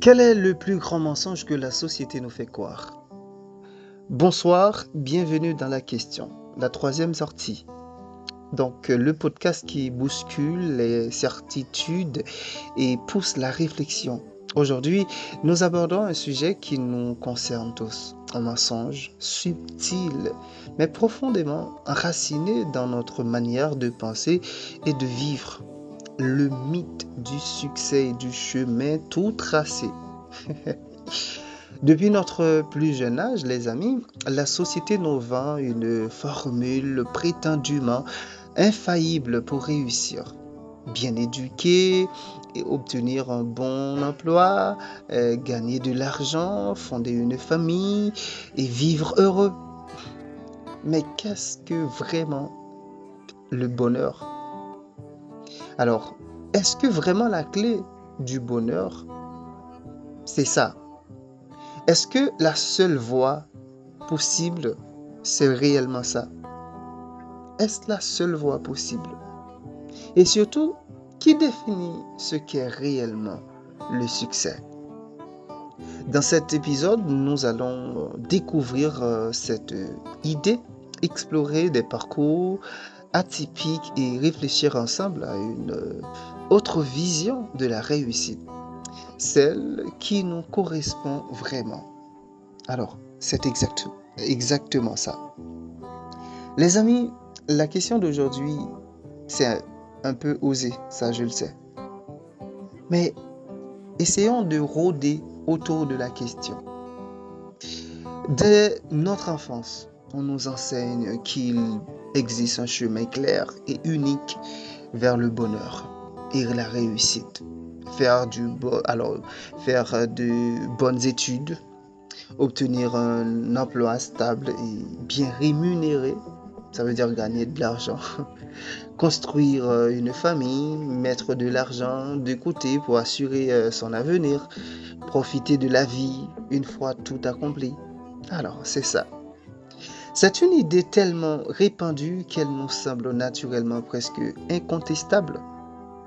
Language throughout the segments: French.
Quel est le plus grand mensonge que la société nous fait croire? Bonsoir, bienvenue dans la question, la troisième sortie. Donc, le podcast qui bouscule les certitudes et pousse la réflexion. Aujourd'hui, nous abordons un sujet qui nous concerne tous, un mensonge subtil, mais profondément enraciné dans notre manière de penser et de vivre. Le mythe du succès et du chemin tout tracé. Depuis notre plus jeune âge, les amis, la société nous vend une formule prétendument infaillible pour réussir. Bien éduquer et obtenir un bon emploi, gagner de l'argent, fonder une famille et vivre heureux. Mais qu'est-ce que vraiment le bonheur? Alors, est-ce que vraiment la clé du bonheur, c'est ça? Est-ce que la seule voie possible, c'est réellement ça? Est-ce la seule voie possible? Et surtout, qui définit ce qu'est réellement le succès? Dans cet épisode, nous allons découvrir cette idée, explorer des parcours atypiques et réfléchir ensemble à une autre vision de la réussite, celle qui nous correspond vraiment. Alors, c'est exactement ça. Les amis, la question d'aujourd'hui, c'est un peu osé, ça je le sais. Mais essayons de rôder autour de la question. Dès notre enfance, on nous enseigne qu'il existe un chemin clair et unique vers le bonheur et la réussite. Faire de bonnes études, obtenir un emploi stable et bien rémunéré, ça veut dire gagner de l'argent. Construire une famille, mettre de l'argent de côté pour assurer son avenir, profiter de la vie une fois tout accompli. Alors, c'est ça. C'est une idée tellement répandue qu'elle nous semble naturellement presque incontestable.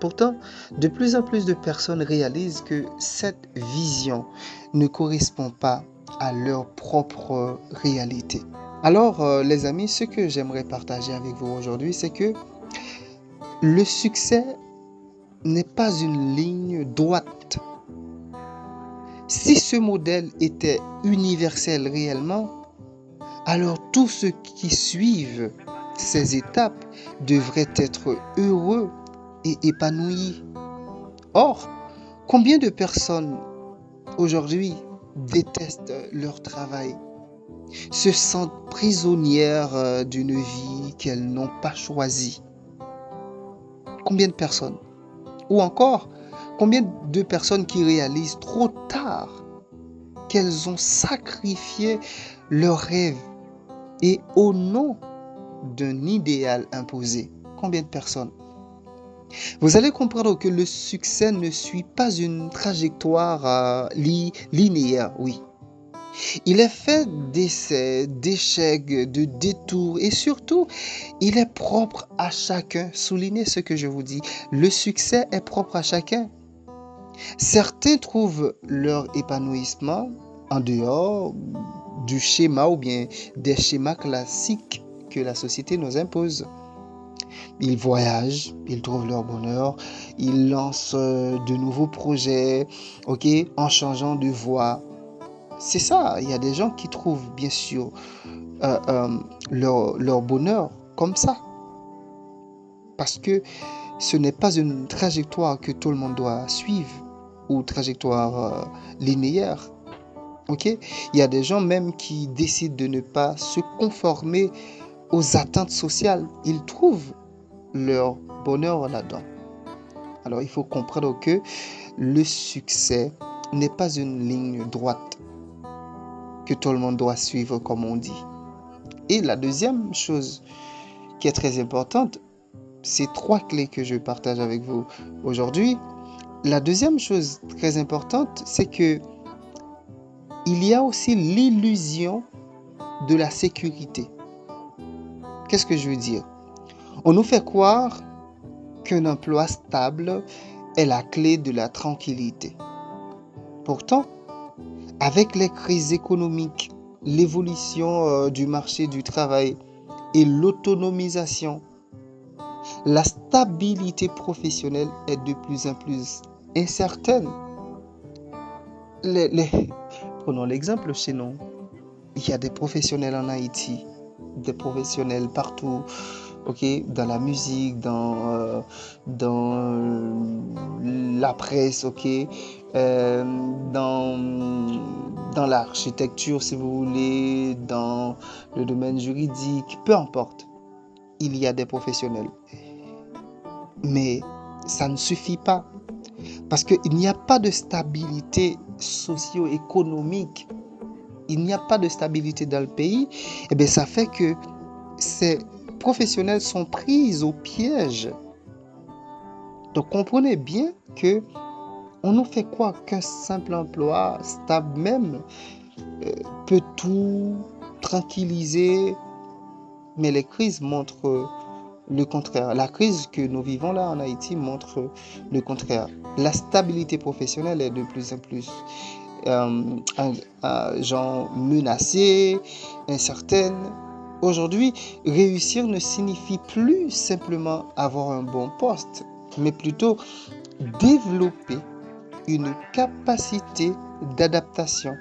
Pourtant, de plus en plus de personnes réalisent que cette vision ne correspond pas à leur propre réalité. Alors, les amis, ce que j'aimerais partager avec vous aujourd'hui, c'est que le succès n'est pas une ligne droite. Si ce modèle était universel réellement, alors tous ceux qui suivent ces étapes devraient être heureux et épanouis. Or, combien de personnes aujourd'hui détestent leur travail, se sentent prisonnières d'une vie qu'elles n'ont pas choisie? Combien de personnes? Ou encore, combien de personnes qui réalisent trop tard qu'elles ont sacrifié leurs rêves et au nom d'un idéal imposé? Combien de personnes? Vous allez comprendre que le succès ne suit pas une trajectoire linéaire, oui. Il est fait d'essais, d'échecs, de détours et surtout, il est propre à chacun. Soulignez ce que je vous dis. Le succès est propre à chacun. Certains trouvent leur épanouissement en dehors du schéma ou bien des schémas classiques que la société nous impose. Ils voyagent, ils trouvent leur bonheur, ils lancent de nouveaux projets, en changeant de voie. C'est ça, il y a des gens qui trouvent bien sûr leur bonheur comme ça. Parce que ce n'est pas une trajectoire que tout le monde doit suivre ou trajectoire linéaire. Il y a des gens même qui décident de ne pas se conformer aux attentes sociales. Ils trouvent leur bonheur là-dedans. Alors il faut comprendre que le succès n'est pas une ligne droite que tout le monde doit suivre comme on dit. Et la deuxième chose qui est très importante, c'est 3 clés que je partage avec vous aujourd'hui. La deuxième chose très importante, c'est que il y a aussi l'illusion de la sécurité. Qu'est-ce que je veux dire? On nous fait croire qu'un emploi stable est la clé de la tranquillité. Pourtant, avec les crises économiques, l'évolution du marché du travail et l'autonomisation, la stabilité professionnelle est de plus en plus incertaine. Les, les- Prenons l'exemple chez nous. Il y a des professionnels en Haïti, des professionnels partout, ok, dans la musique, dans la presse, ok, dans l'architecture, si vous voulez, dans le domaine juridique, peu importe, il y a des professionnels. Mais ça ne suffit pas parce qu'il n'y a pas de stabilité socio-économique, il n'y a pas de stabilité dans le pays, et bien ça fait que ces professionnels sont pris au piège. Donc comprenez bien que on nous fait croire qu'un simple emploi stable même peut tout tranquilliser, mais les crises montrent le contraire. La crise que nous vivons là en Haïti montre le contraire. La stabilité professionnelle est de plus en plus genre menacée, incertaine. Aujourd'hui, réussir ne signifie plus simplement avoir un bon poste, mais plutôt développer une capacité d'adaptation.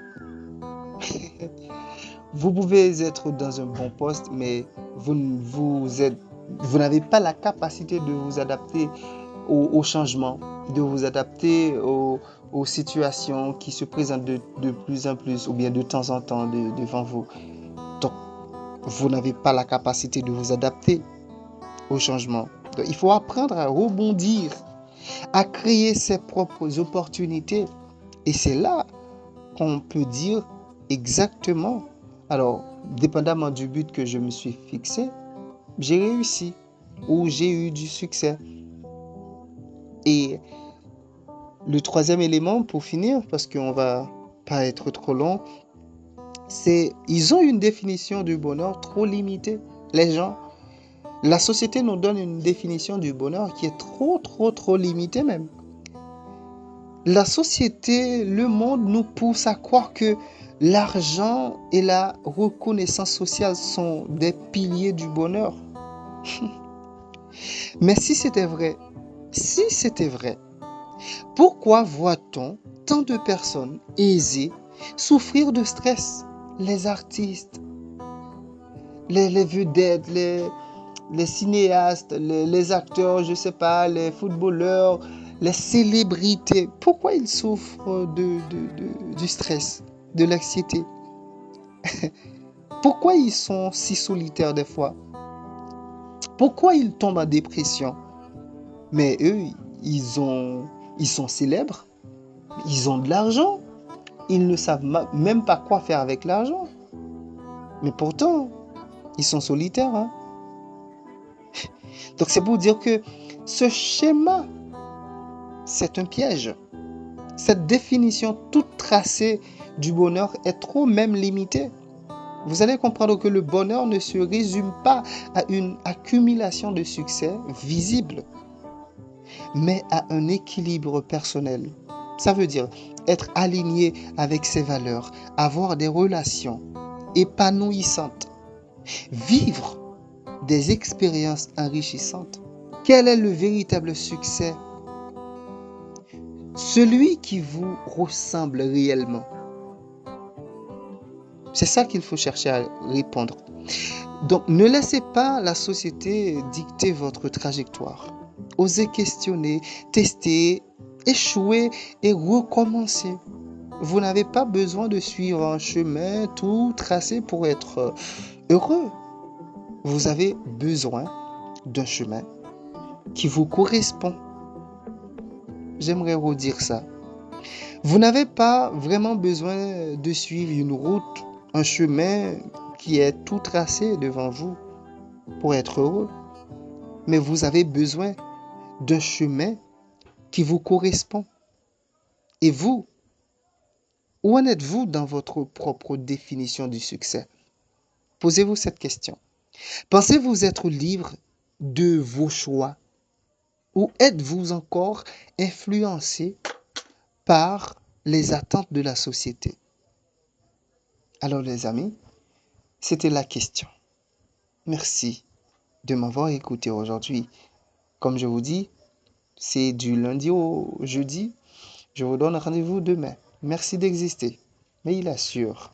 Vous pouvez être dans un bon poste, mais vous n'avez pas la capacité de vous adapter au changement, de vous adapter aux situations qui se présentent de plus en plus ou bien de temps en temps devant vous. Donc, vous n'avez pas la capacité de vous adapter au changement. Donc, il faut apprendre à rebondir, à créer ses propres opportunités. Et c'est là qu'on peut dire exactement. Alors, dépendamment du but que je me suis fixé, j'ai réussi ou j'ai eu du succès. Et le troisième élément pour finir, parce qu'on va pas être trop long, c'est ils ont une définition du bonheur trop limitée. Les gens, la société nous donne une définition du bonheur qui est trop limitée même. La société, le monde nous pousse à croire que l'argent et la reconnaissance sociale sont des piliers du bonheur. Mais si c'était vrai, pourquoi voit-on tant de personnes aisées souffrir de stress? Les artistes, les vedettes, les cinéastes, les acteurs, je sais pas, les footballeurs, les célébrités. Pourquoi ils souffrent du stress, de l'anxiété? Pourquoi ils sont si solitaires des fois? Pourquoi ils tombent en dépression? Mais eux, ils sont célèbres, ils ont de l'argent, ils ne savent même pas quoi faire avec l'argent. Mais pourtant, ils sont solitaires, hein? Donc c'est pour dire que ce schéma, c'est un piège. Cette définition toute tracée du bonheur est trop même limitée. Vous allez comprendre que le bonheur ne se résume pas à une accumulation de succès visible, mais à un équilibre personnel. Ça veut dire être aligné avec ses valeurs, avoir des relations épanouissantes, vivre des expériences enrichissantes. Quel est le véritable succès? Celui qui vous ressemble réellement. C'est ça qu'il faut chercher à répondre. Donc, ne laissez pas la société dicter votre trajectoire. Osez questionner, tester, échouer et recommencer. Vous n'avez pas besoin de suivre un chemin tout tracé pour être heureux. Vous avez besoin d'un chemin qui vous correspond. J'aimerais redire ça. Vous n'avez pas vraiment besoin de suivre une route, un chemin qui est tout tracé devant vous pour être heureux. Mais vous avez besoin d'un chemin qui vous correspond. Et vous, où en êtes-vous dans votre propre définition du succès? Posez-vous cette question. Pensez-vous être libre de vos choix ou êtes-vous encore influencé par les attentes de la société. Alors les amis, c'était la question. Merci de m'avoir écouté aujourd'hui. Comme je vous dis, c'est du lundi au jeudi. Je vous donne rendez-vous demain. Merci d'exister. Mais il assure.